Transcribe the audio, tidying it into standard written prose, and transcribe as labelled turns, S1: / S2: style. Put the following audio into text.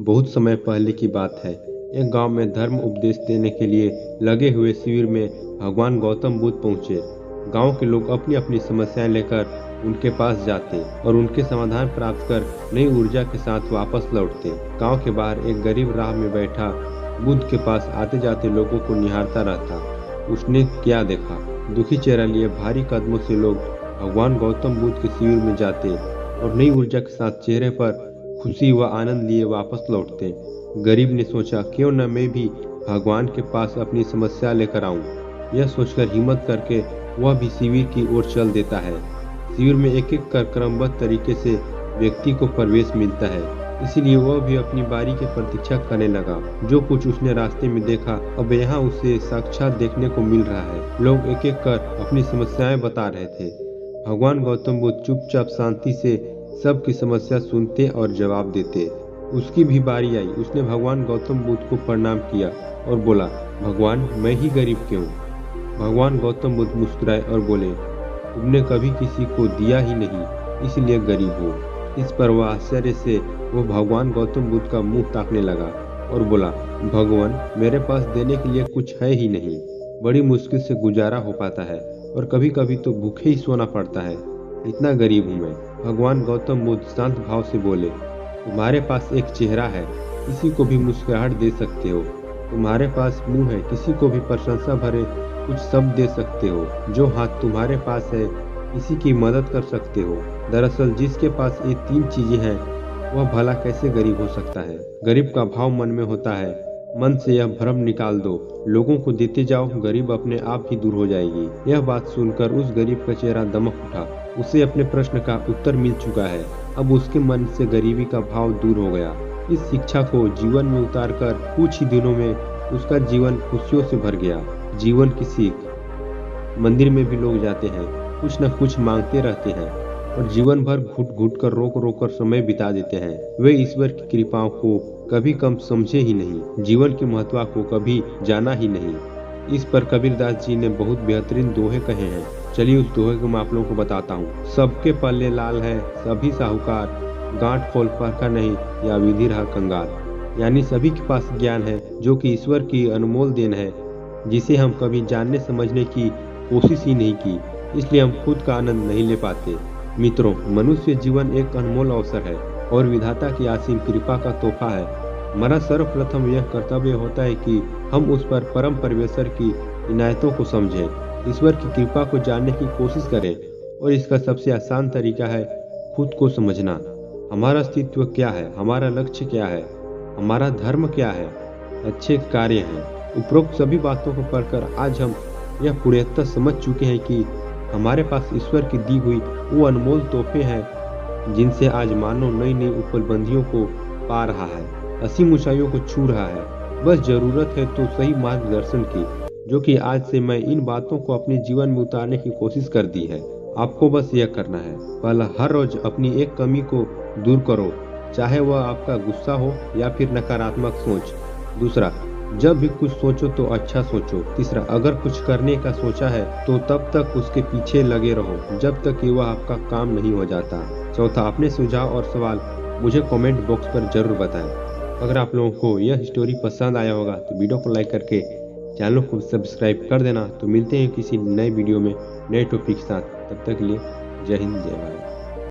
S1: बहुत समय पहले की बात है। एक गांव में धर्म उपदेश देने के लिए लगे हुए शिविर में भगवान गौतम बुद्ध पहुंचे। गांव के लोग अपनी अपनी समस्याएं लेकर उनके पास जाते और उनके समाधान प्राप्त कर नई ऊर्जा के साथ वापस लौटते। गांव के बाहर एक गरीब राह में बैठा बुद्ध के पास आते जाते लोगों को निहारता रहता। उसने क्या देखा? दुखी चेहरा लिए भारी कदमों से लोग भगवान गौतम बुद्ध के शिविर में जाते और नई ऊर्जा के साथ चेहरे पर खुशी व आनंद लिए वापस लौटते। गरीब ने सोचा, क्यों न मैं भी भगवान के पास अपनी समस्या लेकर आऊं। यह सोचकर हिम्मत करके वह भी शिविर की ओर चल देता है। शिविर में एक एक कर क्रमबद्ध तरीके से व्यक्ति को प्रवेश मिलता है, इसीलिए वह भी अपनी बारी की प्रतीक्षा करने लगा। जो कुछ उसने रास्ते में देखा अब यहाँ उसे साक्षात देखने को मिल रहा है। लोग एक एक कर अपनी समस्याएं बता रहे थे। भगवान गौतम बुद्ध चुपचाप शांति से सबकी समस्या सुनते और जवाब देते। उसकी भी बारी आई। उसने भगवान गौतम बुद्ध को प्रणाम किया और बोला, भगवान, मैं ही गरीब क्यों? भगवान गौतम बुद्ध मुस्कुराए और बोले, तुमने कभी किसी को दिया ही नहीं, इसलिए गरीब हो। इस पर वह आश्चर्य से वो भगवान गौतम बुद्ध का मुंह ताकने लगा और बोला, भगवान, मेरे पास देने के लिए कुछ है ही नहीं। बड़ी मुश्किल से गुजारा हो पाता है और कभी कभी तो भूखे ही सोना पड़ता है। इतना गरीब हूँ मैं। भगवान गौतम बुद्ध शांत भाव से बोले, तुम्हारे पास एक चेहरा है, किसी को भी मुस्कुराहट दे सकते हो। तुम्हारे पास मुंह है, किसी को भी प्रशंसा भरे कुछ शब्द दे सकते हो। जो हाथ तुम्हारे पास है, किसी की मदद कर सकते हो। दरअसल जिसके पास ये तीन चीजें हैं वह भला कैसे गरीब हो सकता है? गरीब का भाव मन में होता है। मन से यह भ्रम निकाल दो, लोगों को देते जाओ, गरीब अपने आप ही दूर हो जाएगी। यह बात सुनकर उस गरीब का चेहरा दमक उठा। उसे अपने प्रश्न का उत्तर मिल चुका है। अब उसके मन से गरीबी का भाव दूर हो गया। इस शिक्षा को जीवन में उतारकर कुछ ही दिनों में उसका जीवन खुशियों से भर गया। जीवन की सीख। मंदिर में भी लोग जाते हैं, कुछ न कुछ मांगते रहते हैं और जीवन भर घुट घुट कर रोक रोक कर समय बिता देते हैं। वे ईश्वर की कृपाओं को कभी कम समझे ही नहीं, जीवन की महत्व को कभी जाना ही नहीं। इस पर कबीरदास जी ने बहुत बेहतरीन दोहे कहे हैं। चलिए उस दोहे को मैं आप लोगों को बताता हूँ। सबके पल्ले लाल है, सभी साहूकार, गांठ खोल परखा नहीं, या विधि रहा कंगाल। यानी सभी के पास ज्ञान है, जो कि ईश्वर की अनमोल देन है, जिसे हम कभी जानने समझने की कोशिश ही नहीं की, इसलिए हम खुद का आनंद नहीं ले पाते। मित्रों, मनुष्य जीवन एक अनमोल अवसर है और विधाता की असीम कृपा का तोहफा है। हमारा सर्वप्रथम यह कर्तव्य होता है कि हम उस पर परम परमेश्वर की इनायतों को समझें, ईश्वर की कृपा को जानने की कोशिश करें। और इसका सबसे आसान तरीका है खुद को समझना। हमारा अस्तित्व क्या है, हमारा लक्ष्य क्या है, हमारा धर्म क्या है, अच्छे कार्य हैं। उपरोक्त सभी बातों को पढ़कर आज हम यह पूर्णतः समझ चुके हैं कि हमारे पास ईश्वर की दी हुई वो अनमोल तोहफे हैं, जिनसे आज मानव नई नई उपलब्धियों को पा रहा है, असीम ऊंचाइयों को छू रहा है। बस जरूरत है तो सही मार्गदर्शन की, जो कि आज से मैं इन बातों को अपने जीवन में उतारने की कोशिश कर दी है। आपको बस यह करना है, पहला, हर रोज अपनी एक कमी को दूर करो, चाहे वह आपका गुस्सा हो या फिर नकारात्मक सोच। दूसरा, जब भी कुछ सोचो तो अच्छा सोचो। तीसरा, अगर कुछ करने का सोचा है तो तब तक उसके पीछे लगे रहो जब तक कि वह आपका काम नहीं हो जाता। चौथा, अपने सुझाव और सवाल मुझे कमेंट बॉक्स पर जरूर बताएं। अगर आप लोगों को यह स्टोरी पसंद आया होगा तो वीडियो को लाइक करके चैनल को सब्सक्राइब कर देना। तो मिलते हैं किसी नए वीडियो में नए टॉपिक के साथ। तब तक के लिए जय हिंद, जय भारत।